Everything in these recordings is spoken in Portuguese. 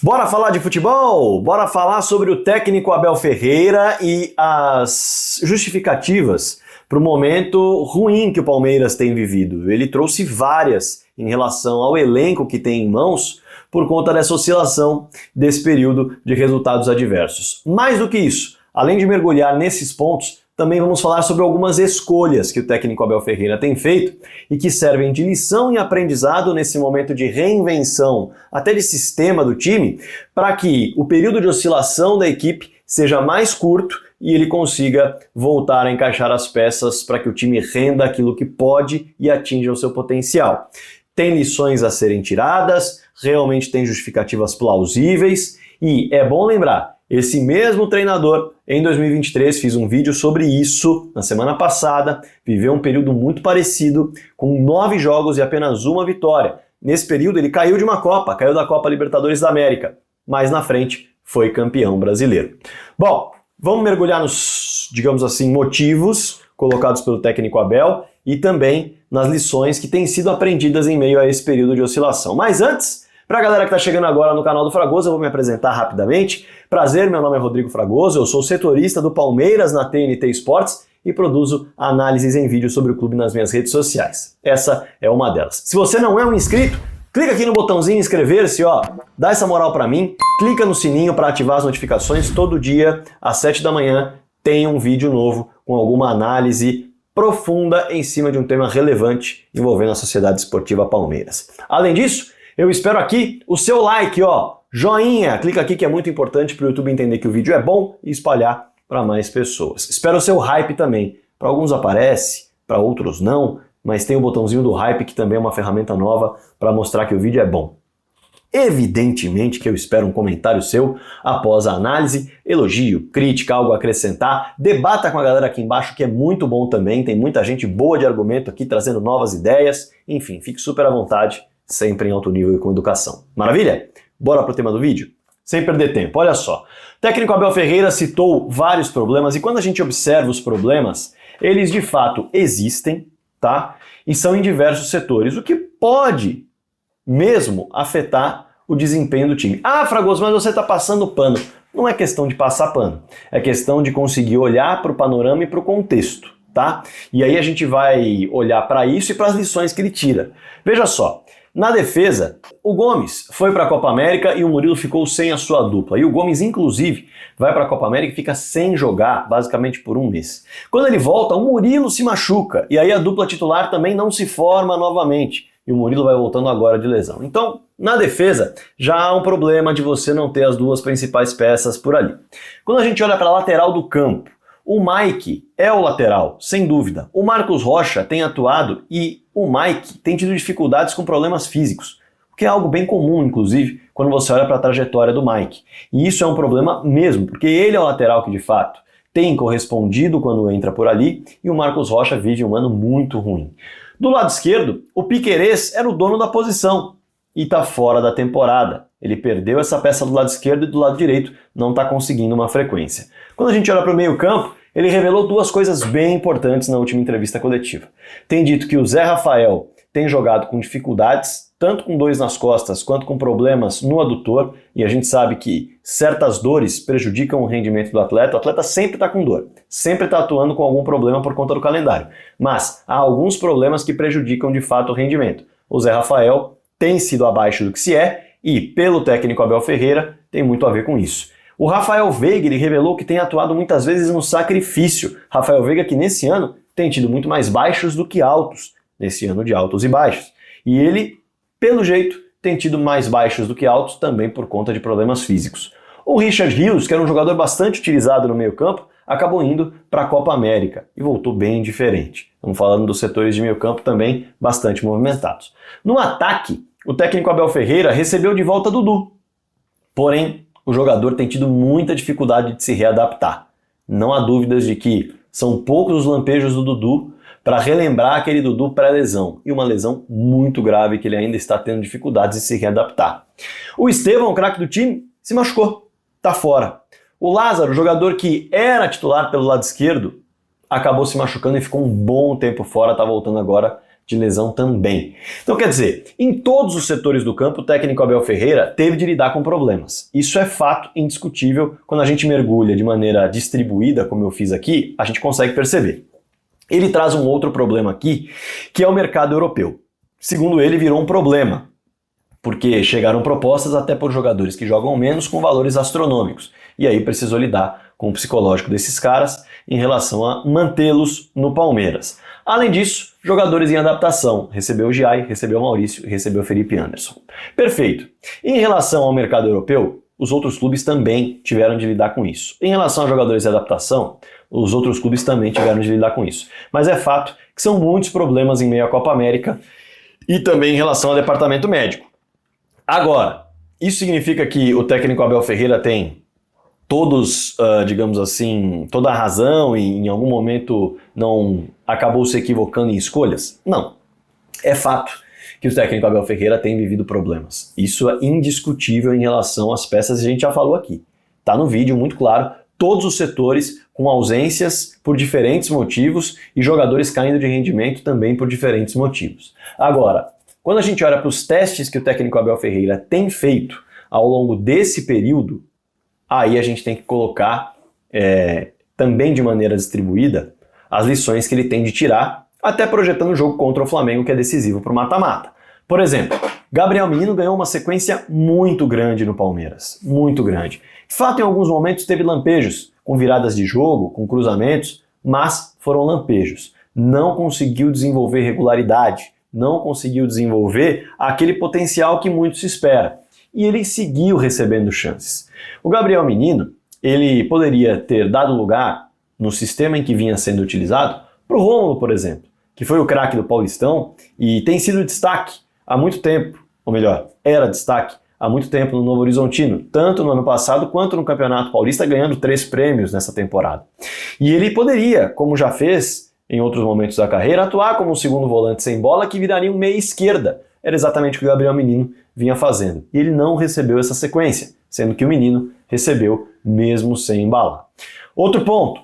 Bora falar de futebol? Bora falar sobre o técnico Abel Ferreira e as justificativas para o momento ruim que o Palmeiras tem vivido. Ele trouxe várias em relação ao elenco que tem em mãos por conta dessa oscilação desse período de resultados adversos. Mais do que isso, além de mergulhar nesses pontos, também vamos falar sobre algumas escolhas que o técnico Abel Ferreira tem feito e que servem de lição e aprendizado nesse momento de reinvenção, até de sistema do time, para que o período de oscilação da equipe seja mais curto e ele consiga voltar a encaixar as peças para que o time renda aquilo que pode e atinja o seu potencial. Tem lições a serem tiradas, realmente tem justificativas plausíveis e é bom lembrar, esse mesmo treinador, em 2023, fiz um vídeo sobre isso na semana passada, viveu um período muito parecido, com 9 jogos e apenas uma vitória. Nesse período ele caiu de uma Copa, caiu da Copa Libertadores da América, mas na frente foi campeão brasileiro. Bom, vamos mergulhar nos, digamos assim, motivos colocados pelo técnico Abel e também nas lições que têm sido aprendidas em meio a esse período de oscilação. Mas antes, para a galera que está chegando agora no canal do Fragoso, eu vou me apresentar rapidamente. Prazer, meu nome é Rodrigo Fragoso, eu sou setorista do Palmeiras na TNT Esportes e produzo análises em vídeo sobre o clube nas minhas redes sociais. Essa é uma delas. Se você não é um inscrito, clica aqui no botãozinho inscrever-se, ó, dá essa moral para mim, clica no sininho para ativar as notificações. Todo dia, às 7 da manhã, tem um vídeo novo com alguma análise profunda em cima de um tema relevante envolvendo a Sociedade Esportiva Palmeiras. Além disso, eu espero aqui o seu like, ó, joinha, clica aqui que é muito importante para o YouTube entender que o vídeo é bom e espalhar para mais pessoas. Espero o seu hype também. Para alguns aparece, para outros não, mas tem o botãozinho do hype que também é uma ferramenta nova para mostrar que o vídeo é bom. Evidentemente que eu espero um comentário seu após a análise, elogio, crítica, algo a acrescentar, debata com a galera aqui embaixo que é muito bom também, tem muita gente boa de argumento aqui trazendo novas ideias, enfim, fique super à vontade, sempre em alto nível e com educação. Maravilha? Bora pro tema do vídeo? Sem perder tempo, olha só. O técnico Abel Ferreira citou vários problemas e quando a gente observa os problemas, eles de fato existem, tá? E são em diversos setores, o que pode mesmo afetar o desempenho do time. Ah, Fragoso, mas você tá passando pano. Não é questão de passar pano, é questão de conseguir olhar para o panorama e para o contexto, tá? E aí a gente vai olhar para isso e para as lições que ele tira. Veja só, na defesa, o Gomes foi para a Copa América e o Murilo ficou sem a sua dupla. E o Gomes, inclusive, vai para a Copa América e fica sem jogar, basicamente por um mês. Quando ele volta, o Murilo se machuca e aí a dupla titular também não se forma novamente. E o Murilo vai voltando agora de lesão. Então, na defesa, já há um problema de você não ter as duas principais peças por ali. Quando a gente olha para a lateral do campo, o Mike é o lateral, sem dúvida. O Marcos Rocha tem atuado e o Mike tem tido dificuldades com problemas físicos, o que é algo bem comum, inclusive, quando você olha para a trajetória do Mike. E isso é um problema mesmo, porque ele é o lateral que, de fato, tem correspondido quando entra por ali e o Marcos Rocha vive um ano muito ruim. Do lado esquerdo, o Piquerez era o dono da posição e está fora da temporada. Ele perdeu essa peça do lado esquerdo e do lado direito não está conseguindo uma frequência. Quando a gente olha para o meio-campo, ele revelou duas coisas bem importantes na última entrevista coletiva. Tem dito que o Zé Rafael tem jogado com dificuldades, tanto com dores nas costas quanto com problemas no adutor, e a gente sabe que certas dores prejudicam o rendimento do atleta. O atleta sempre está com dor, sempre está atuando com algum problema por conta do calendário, mas há alguns problemas que prejudicam de fato o rendimento. O Zé Rafael tem sido abaixo do que se é, e pelo técnico Abel Ferreira tem muito a ver com isso. O Rafael Veiga, ele revelou que tem atuado muitas vezes no sacrifício. Rafael Veiga que nesse ano tem tido muito mais baixos do que altos, nesse ano de altos e baixos. E ele, pelo jeito, tem tido mais baixos do que altos também por conta de problemas físicos. O Richard Rios, que era um jogador bastante utilizado no meio-campo, acabou indo para a Copa América e voltou bem diferente. Estamos falando dos setores de meio-campo também bastante movimentados. No ataque, o técnico Abel Ferreira recebeu de volta Dudu. Porém, o jogador tem tido muita dificuldade de se readaptar. Não há dúvidas de que são poucos os lampejos do Dudu para relembrar aquele Dudu pré-lesão, e uma lesão muito grave que ele ainda está tendo dificuldades de se readaptar. O Estevão, o craque do time, se machucou, está fora. O Lázaro, jogador que era titular pelo lado esquerdo, acabou se machucando e ficou um bom tempo fora, está voltando agora de lesão também. Então quer dizer, em todos os setores do campo, o técnico Abel Ferreira teve de lidar com problemas. Isso é fato indiscutível. Quando a gente mergulha de maneira distribuída, como eu fiz aqui, a gente consegue perceber. Ele traz um outro problema aqui, que é o mercado europeu. Segundo ele, virou um problema, porque chegaram propostas até por jogadores que jogam menos com valores astronômicos. E aí precisou lidar com o psicológico desses caras em relação a mantê-los no Palmeiras. Além disso, jogadores em adaptação. Recebeu o Giai, recebeu o Maurício e recebeu o Felipe Anderson. Perfeito. Em relação ao mercado europeu, os outros clubes também tiveram de lidar com isso. Em relação a jogadores em adaptação, os outros clubes também tiveram de lidar com isso. Mas é fato que são muitos problemas em meio à Copa América e também em relação ao departamento médico. Agora, isso significa que o técnico Abel Ferreira tem digamos assim, toda a razão e em algum momento não acabou se equivocando em escolhas? Não. É fato que o técnico Abel Ferreira tem vivido problemas. Isso é indiscutível em relação às peças que a gente já falou aqui. Tá no vídeo muito claro, todos os setores com ausências por diferentes motivos e jogadores caindo de rendimento também por diferentes motivos. Agora, quando a gente olha para os testes que o técnico Abel Ferreira tem feito ao longo desse período, aí a gente tem que colocar também de maneira distribuída as lições que ele tem de tirar, até projetando o jogo contra o Flamengo, que é decisivo para o mata-mata. Por exemplo, Gabriel Menino ganhou uma sequência muito grande no Palmeiras, muito grande. De fato, em alguns momentos teve lampejos, com viradas de jogo, com cruzamentos, mas foram lampejos. Não conseguiu desenvolver regularidade, não conseguiu desenvolver aquele potencial que muito se espera. E ele seguiu recebendo chances. O Gabriel Menino, ele poderia ter dado lugar no sistema em que vinha sendo utilizado para o Rômulo, por exemplo, que foi o craque do Paulistão e tem sido destaque há muito tempo, ou melhor, era destaque há muito tempo no Novo Horizontino, tanto no ano passado quanto no Campeonato Paulista, ganhando 3 prêmios nessa temporada. E ele poderia, como já fez em outros momentos da carreira, atuar como um segundo volante sem bola que viraria um meia esquerda. Era exatamente o que o Gabriel Menino vinha fazendo. E ele não recebeu essa sequência, sendo que o Menino recebeu mesmo sem embalar. Outro ponto.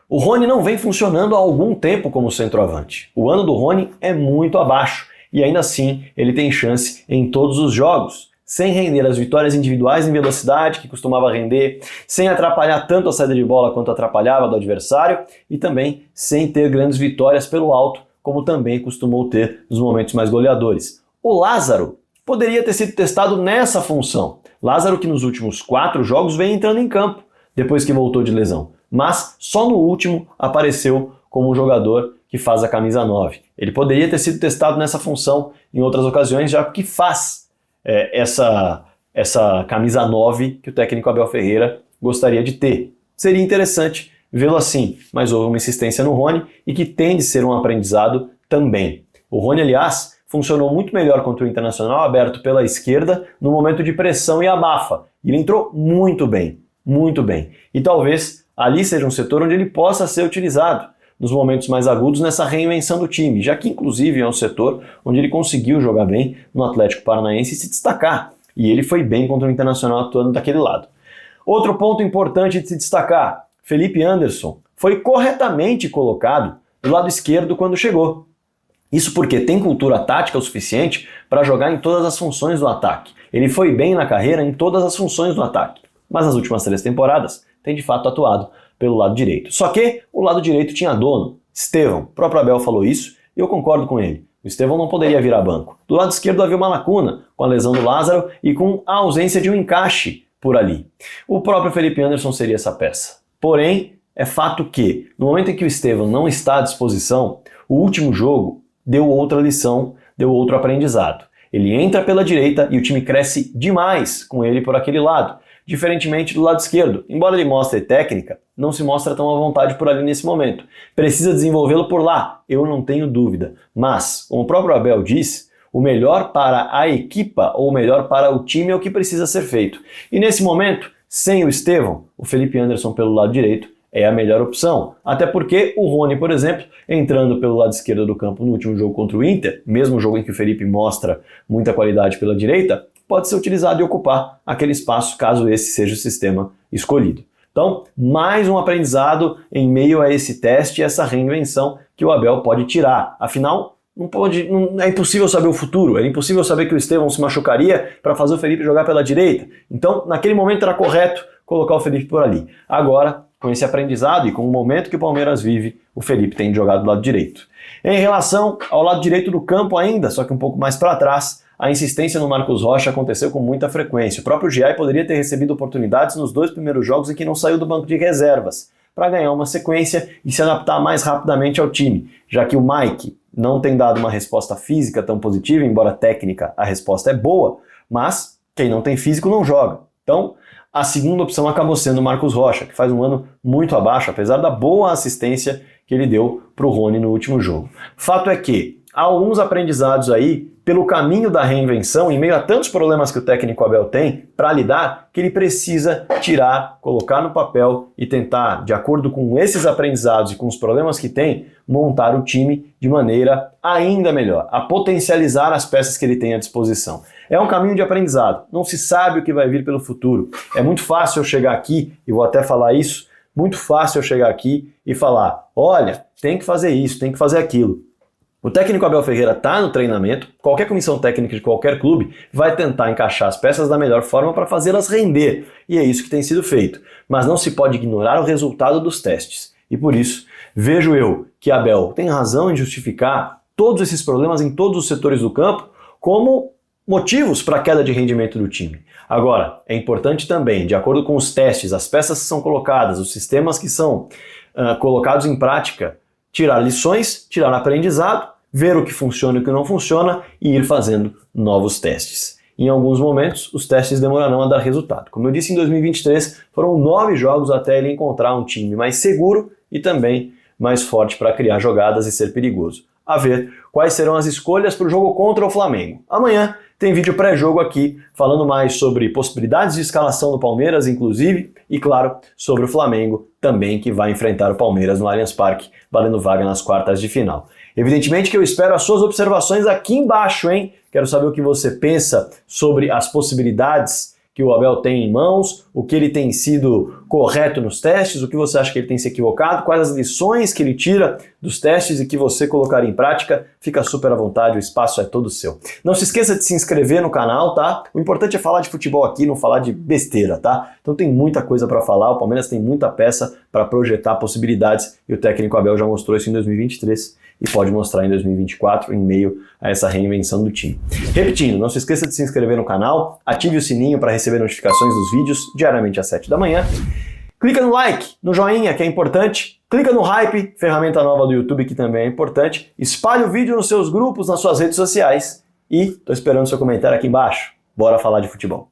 O Rony não vem funcionando há algum tempo como centroavante. O ano do Rony é muito abaixo e ainda assim ele tem chance em todos os jogos, sem render as vitórias individuais em velocidade que costumava render, sem atrapalhar tanto a saída de bola quanto atrapalhava do adversário e também sem ter grandes vitórias pelo alto, como também costumou ter nos momentos mais goleadores. O Lázaro poderia ter sido testado nessa função. Lázaro que nos últimos 4 jogos vem entrando em campo, depois que voltou de lesão. Mas só no último apareceu como um jogador que faz a camisa 9. Ele poderia ter sido testado nessa função em outras ocasiões, já que faz essa camisa 9 que o técnico Abel Ferreira gostaria de ter. Seria interessante vê-lo assim, mas houve uma insistência no Rony e que tem de ser um aprendizado também. O Rony, aliás, funcionou muito melhor contra o Internacional aberto pela esquerda no momento de pressão e abafa. Ele entrou muito bem, muito bem. E talvez ali seja um setor onde ele possa ser utilizado nos momentos mais agudos nessa reinvenção do time, já que inclusive é um setor onde ele conseguiu jogar bem no Atlético Paranaense e se destacar. E ele foi bem contra o Internacional atuando daquele lado. Outro ponto importante de se destacar, Felipe Anderson foi corretamente colocado do lado esquerdo quando chegou. Isso porque tem cultura tática o suficiente para jogar em todas as funções do ataque. Ele foi bem na carreira em todas as funções do ataque, mas nas últimas 3 temporadas tem de fato atuado pelo lado direito. Só que o lado direito tinha dono, Estevão. O próprio Abel falou isso e eu concordo com ele. O Estevão não poderia virar banco. Do lado esquerdo havia uma lacuna, com a lesão do Lázaro e com a ausência de um encaixe por ali. O próprio Felipe Anderson seria essa peça. Porém, é fato que, no momento em que o Estevão não está à disposição, o último jogo deu outra lição, deu outro aprendizado. Ele entra pela direita e o time cresce demais com ele por aquele lado, diferentemente do lado esquerdo. Embora ele mostre técnica, não se mostra tão à vontade por ali nesse momento. Precisa desenvolvê-lo por lá, eu não tenho dúvida. Mas, como o próprio Abel diz, o melhor para a equipa ou o melhor para o time é o que precisa ser feito. E nesse momento, sem o Estevão, o Felipe Anderson pelo lado direito é a melhor opção. Até porque o Rony, por exemplo, entrando pelo lado esquerdo do campo no último jogo contra o Inter, mesmo jogo em que o Felipe mostra muita qualidade pela direita, pode ser utilizado e ocupar aquele espaço caso esse seja o sistema escolhido. Então, mais um aprendizado em meio a esse teste e essa reinvenção que o Abel pode tirar. Afinal, é impossível saber o futuro, é impossível saber que o Estevão se machucaria para fazer o Felipe jogar pela direita. Então, naquele momento era correto colocar o Felipe por ali. Agora, com esse aprendizado e com o momento que o Palmeiras vive, o Felipe tem jogado do lado direito. Em relação ao lado direito do campo ainda, só que um pouco mais para trás, a insistência no Marcos Rocha aconteceu com muita frequência. O próprio Giai poderia ter recebido oportunidades nos 2 primeiros jogos em que não saiu do banco de reservas, para ganhar uma sequência e se adaptar mais rapidamente ao time, já que o Mike não tem dado uma resposta física tão positiva, embora técnica a resposta é boa, mas quem não tem físico não joga. Então, a segunda opção acabou sendo o Marcos Rocha, que faz um ano muito abaixo, apesar da boa assistência que ele deu para o Rony no último jogo. Fato é que há alguns aprendizados aí pelo caminho da reinvenção, em meio a tantos problemas que o técnico Abel tem para lidar, que ele precisa tirar, colocar no papel e tentar, de acordo com esses aprendizados e com os problemas que tem, montar o time de maneira ainda melhor, a potencializar as peças que ele tem à disposição. É um caminho de aprendizado, não se sabe o que vai vir pelo futuro. É muito fácil eu chegar aqui, e vou até falar isso, muito fácil eu chegar aqui e falar, olha, tem que fazer isso, tem que fazer aquilo. O técnico Abel Ferreira está no treinamento, qualquer comissão técnica de qualquer clube vai tentar encaixar as peças da melhor forma para fazê-las render, e é isso que tem sido feito. Mas não se pode ignorar o resultado dos testes. E por isso, vejo eu que Abel tem razão em justificar todos esses problemas em todos os setores do campo como motivos para a queda de rendimento do time. Agora, é importante também, de acordo com os testes, as peças que são colocadas, os sistemas que são colocados em prática, tirar lições, tirar aprendizado, ver o que funciona e o que não funciona e ir fazendo novos testes. Em alguns momentos, os testes demorarão a dar resultado. Como eu disse, em 2023 foram 9 jogos até ele encontrar um time mais seguro e também mais forte para criar jogadas e ser perigoso. A ver quais serão as escolhas para o jogo contra o Flamengo. Amanhã tem vídeo pré-jogo aqui, falando mais sobre possibilidades de escalação do Palmeiras, inclusive, e claro, sobre o Flamengo também, que vai enfrentar o Palmeiras no Allianz Parque, valendo vaga nas quartas de final. Evidentemente que eu espero as suas observações aqui embaixo, hein? Quero saber o que você pensa sobre as possibilidades que o Abel tem em mãos, o que ele tem sido correto nos testes, o que você acha que ele tem se equivocado, quais as lições que ele tira dos testes e que você colocaria em prática. Fica super à vontade, o espaço é todo seu. Não se esqueça de se inscrever no canal, tá? O importante é falar de futebol aqui, não falar de besteira, tá? Então tem muita coisa para falar, o Palmeiras tem muita peça para projetar possibilidades e o técnico Abel já mostrou isso em 2023 e pode mostrar em 2024 em meio a essa reinvenção do time. Repetindo, não se esqueça de se inscrever no canal, ative o sininho para receber notificações dos vídeos diariamente às 7 da manhã. Clica no like, no joinha, que é importante. Clica no Hype, ferramenta nova do YouTube, que também é importante. Espalhe o vídeo nos seus grupos, nas suas redes sociais. E tô esperando seu comentário aqui embaixo. Bora falar de futebol.